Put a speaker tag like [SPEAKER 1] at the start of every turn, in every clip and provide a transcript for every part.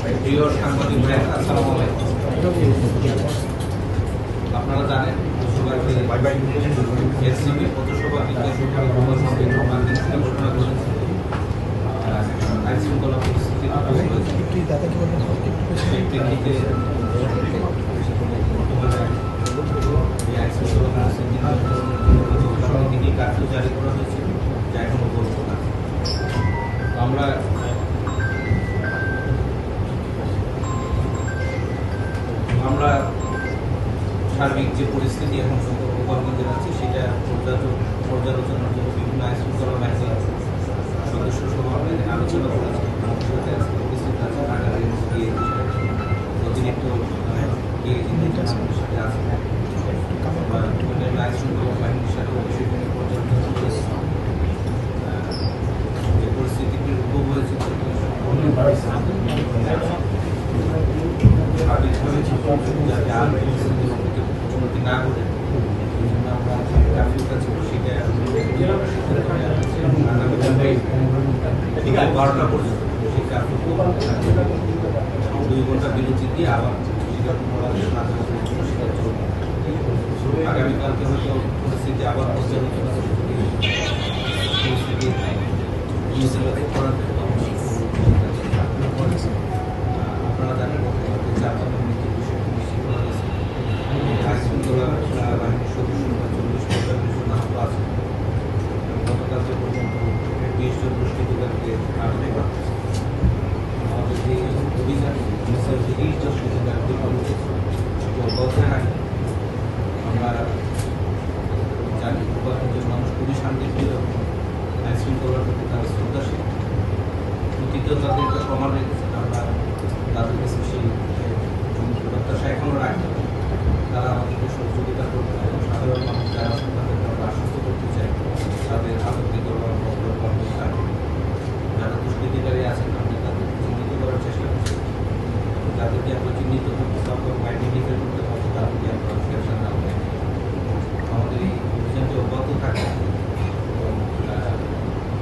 [SPEAKER 1] প্রিয় সাংবাদিক ভাইয়েরা, আসসালামু আলাইকুম। আপনারা জানেন এসসিবি পৌরসভা ঘোষণা করেছে আইন শৃঙ্খলা পরিস্থিতি সেই প্রেক্ষিতে সমিতিকে কার্যক্রম জারি করা হয়েছে, যা এখনো বলবো না। আমরা সার্বিক যে পরিস্থিতি এখন গোপালগঞ্জের আছে সেটা পর্যালোচনার জন্য বিভিন্ন আইন শৃঙ্খলা বাহিনীর সদস্য সভা আলোচনা করেছে। আমাদের সাথে আজকে উপস্থিত আছে ঢাকার অতিরিক্ত আমাদের সাথে আছে আইন শৃঙ্খলা বাহিনীর সাথে বিষয়টি নিয়ে পর্যালোচনা করেছে। যে পরিস্থিতিটি উদ্ভব হয়েছে উন্নতি না করে এই জন্য আমরা কার্ফিউ কাজ করি, সেটা বিকাল 12টা পর্যন্ত সেই কার্ফিউ 2 ঘন্টা বিরতি দিয়ে আবার আগামীকালকে হয়তো পরিস্থিতি আবার পর্যালোচনা পরিস্থিতি করার আপনারা জানেন চারজনের মৃত্যুর বিষয়টি নিশ্চিত করা গেছে। আইন শৃঙ্খলা বাহিনীর সদস্য 40-45 জন আহত আছে। গতকাল পর্যন্ত 20 জন দুষ্কৃতকারীকে আটক করা হয়েছে। আমাদের যে অভিযান 30 জন দুষ্কৃতকারীকে অব্যাহত রাখি। আমরা জানি গোপালগঞ্জের মানুষ খুবই শান্তিপ্রিয়, আইন শৃঙ্খলার প্রতি তারা শ্রদ্ধাশীল, অতীতেও তাদেরকে প্রমাণ রেখেছে। আমরা তাদের কাছে সেই প্রত্যাশা এখনও রাখি। তারা আমাদেরকে সহযোগিতা করবে এবং সাধারণ মানুষ যারা আছেন তাদেরকে আমরা আশ্বস্ত করতে চাই তাদের আতঙ্কিত থাকবে। যারা দুষ্কৃতিকারী আছেন আমরা তাদেরকে চিহ্নিত করার চেষ্টা করছি। তাদেরকে আমরা চিহ্নিত করতে পারবো, আইডেন্টিফাই করতে পারবো, তাদেরকে আমরা ফেরত আনবো। আমাদের এই অভিযানটি অব্যাহত থাকে এবং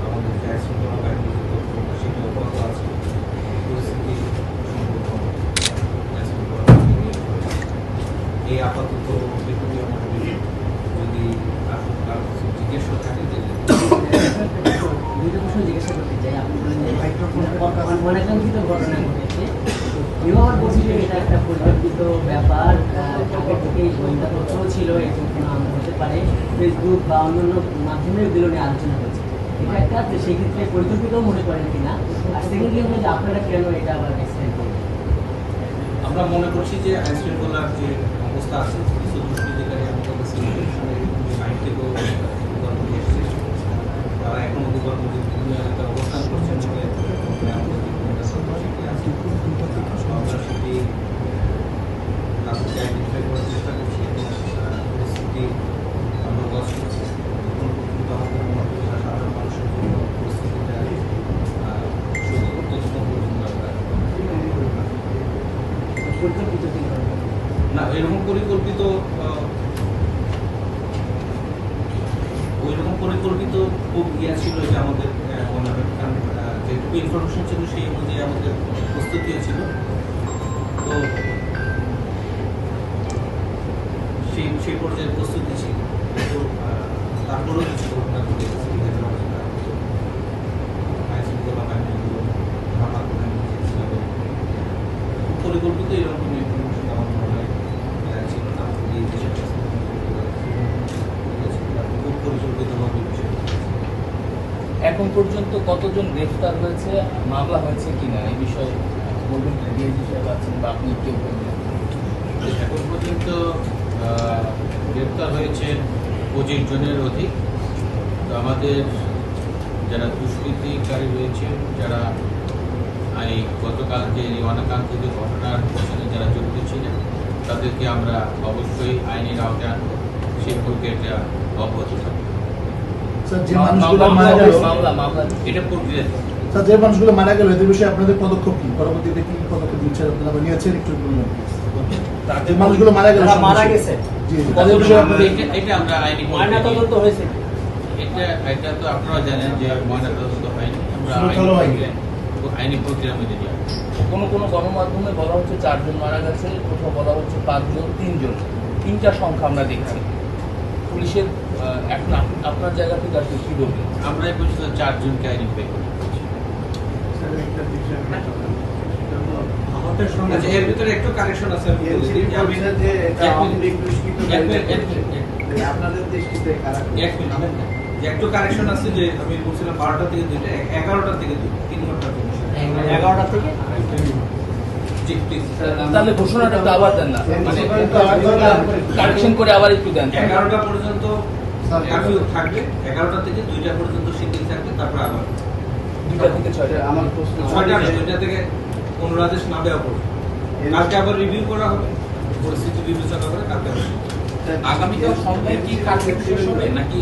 [SPEAKER 1] আমাদের যে আইন শৃঙ্খলা বাহিনীর যে তৎপরতা সেটি অব্যাহত আছে। পরিস্থিতি এই আপাতত বেতনীয় মনোবিল যদি কারো জিজ্ঞাসা থাকে যে
[SPEAKER 2] দুইটা প্রশ্ন জিজ্ঞাসা করতে চাই। আপনি বলেন যে অনাকাঙ্ক্ষিত ঘটনা ঘটেছে, কেউ আবার বলছি যে এটা একটা পরিকল্পিত ব্যাপার, আগে থেকেই গোয়েন্দাপত্র ছিল, এরকম কোনো আন্দোলন হতে পারে, ফেসবুক বা অন্যান্য মাধ্যমে এগুলো নিয়ে আলোচনা হয়েছে। এটা একটা সেই ক্ষেত্রে পরিকল্পিত মনে করেন কিনা? আর সেকেন্ডলি হলো যে আপনারা কেন এটা আবার এক্সটেন্ড করবেন?
[SPEAKER 1] আমরা মনে করছি যে আইন শৃঙ্খলার যে অবস্থা আছে, কিছু দুষ্কৃতিকারী আমাদের কাছে আইন থেকেও গোপালগঞ্জে এসেছে, তারা এখনও গোপালগঞ্জের বিভিন্ন এলাকায় অবস্থান করছেন বলে আমাদের সেটি আছে। আমরা সেটি তাদেরকে আইডেন্টিফাই করার চেষ্টা করছি এবং পরিস্থিতি আমরা বস করছি। এখন পর্যন্ত আমাদের মনে করি সাধারণ মানুষের জন্য পরিস্থিতিটা না এরকম পরিকল্পিত খুব ইয়ে ছিল যে আমাদের যেটুকু ইনফরমেশন ছিল সেই অনুযায়ী আমাদের প্রস্তুতিও ছিল। তো সেই পর্যায়ে প্রস্তুতি ছিল, কিন্তু তারপরেও কিছু ঘটনা ঘটে গেছে। আইন শৃঙ্খলা বাহিনীগুলো ধারণা করে পরিকল্পিত এরকম ইনফরমেশন আমার মনে হয় ছিল না। এই বিষয়টা খুব পরিকল্পিতভাবে বিষয়।
[SPEAKER 3] এখন পর্যন্ত কতজন গ্রেফতার হয়েছে, মামলা হয়েছে কিনা এই বিষয়ে বলবেন? ডিআইজি সাহেব আছেন বা আপনি কেউ বলবেন?
[SPEAKER 4] এখন পর্যন্ত গ্রেফতার হয়েছে 25 জনের অধিক। তো আমাদের যারা দুষ্কৃতিকারী রয়েছে, যারা এই গতকাল যে অনাকাঙ্ক্ষিত ঘটনার পেছনে যারা জড়িত ছিলেন, তাদেরকে আমরা অবশ্যই আইনের আওতায় আনবো। সেই প্রক্রিয়াটা অব্যাহত থাকবে। এটা প্রক্রিয়া।
[SPEAKER 5] যে মানুষগুলো মারা গেল এদের বিষয়ে আপনাদের পদক্ষেপ কি? পরবর্তীতে কি পদক্ষেপ দিচ্ছেন আপনারা নিয়েছেন একটু বলুন। যে মানুষগুলো মারা গেছে
[SPEAKER 4] এটা আমরা আইনি
[SPEAKER 2] ময়নাতদন্ত হয়েছে,
[SPEAKER 4] এটা তো আপনারা জানেন যে ময়নাতদন্ত হয়নি। আমরা আইনি প্রক্রিয়া মেনে নিয়ে আসবো।
[SPEAKER 3] কোনো কোনো গণমাধ্যমে বলা হচ্ছে 4 জন মারা গেছে, কোথাও বলা হচ্ছে 5 জন, 3 জন, 3টা সংখ্যা আমরা দেখছি। পুলিশের এখন আপনার জায়গা থেকে আসলে কি বলবেন?
[SPEAKER 4] আমরা এই পর্যন্ত 4 জনকে আইডেন্টিফাই করেছি।
[SPEAKER 1] আহতের সঙ্গে আচ্ছা, এর ভিতরে একটু কারেকশন আছে আমি বলে দিই। আমি
[SPEAKER 5] আপনাদের দৃষ্টিতে খারাপ
[SPEAKER 1] এক মিনিট যে একটু কারেকশন আছে যে আমি বলছিলাম 12টা থেকে 2টা 11টা থেকে 2 3 ঘন্টার জন্য
[SPEAKER 2] 11টা থেকে
[SPEAKER 1] জি প্লিজ
[SPEAKER 3] তাহলে ঘোষণাটা একটু আবার দেন না, মানে কারেকশন করে আবার একটু দেন।
[SPEAKER 1] 11টা পর্যন্ত কারফিউ থাকবে, 11টা থেকে 2টা পর্যন্ত শিথিল থাকবে, তারপর আবার
[SPEAKER 3] 2টা থেকে 6টা।
[SPEAKER 5] আমার প্রশ্ন
[SPEAKER 1] 2টা থেকে পুনরাদেশ না দেওয়া পড়বে। কালকে আবার রিভিউ করা হবে, পরিস্থিতি বিবেচনা করে কালকে আবার
[SPEAKER 3] আগামীকাল সন্ধ্যায় কি কার্যক্রম শেষ হবে নাকি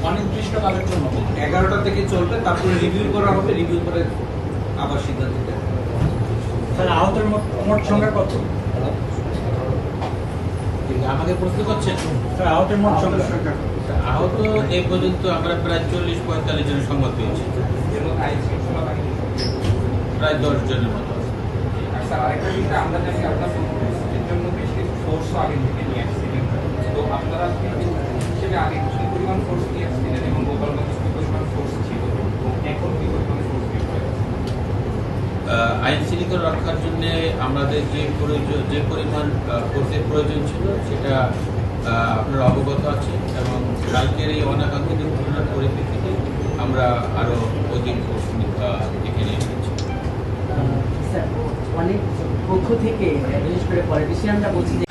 [SPEAKER 3] অনির্দিষ্টকালের জন্য হবে?
[SPEAKER 1] 11টা থেকে চলবে, তারপরে রিভিউ করা হবে, রিভিউ করে আবার সিদ্ধান্ত দেওয়া হবে।
[SPEAKER 6] স্যার আহতের মোট সংখ্যা কত?
[SPEAKER 4] আমাকে প্রশ্ন করছেন?
[SPEAKER 6] স্যার আহতের মোট সংখ্যা
[SPEAKER 4] আহত এই পর্যন্ত আমরা প্রায় 40-45 জনের সংবাদ পেয়েছি,
[SPEAKER 1] এবং আইন শৃঙ্খলা বাহিনী
[SPEAKER 4] প্রায় 10 জনের মতো।
[SPEAKER 7] আর স্যার আরেকটা বিষয় আমরা জানি আপনার পরিস্থিতির জন্য বেশ কিছু ফোর্সও আগে থেকে নিয়ে আসছিলেন, তো আপনারা হিসেবে আগে কি পরিমাণ ফোর্স নিয়ে আসছিলেন এবং গোপালগঞ্জ কি পরিমাণ ফোর্স ছিল এখন কি পরিমাণ ফোর্স নিয়ে
[SPEAKER 4] আইন শৃঙ্খলা রক্ষার জন্য আমাদের যে পরিমাণ ফোর্সের প্রয়োজন ছিল সেটা আপনারা অবগত আছে, এবং কালকের এই অনাকাঙ্ক্ষিত ঘটনার পরিপ্রেক্ষিতে আমরা আরো অধিক ফোর্স এখানে এসেছি।
[SPEAKER 2] স্যার অনেক পক্ষ থেকে বিশেষ করে পলিটিশিয়ানরা বলছি যে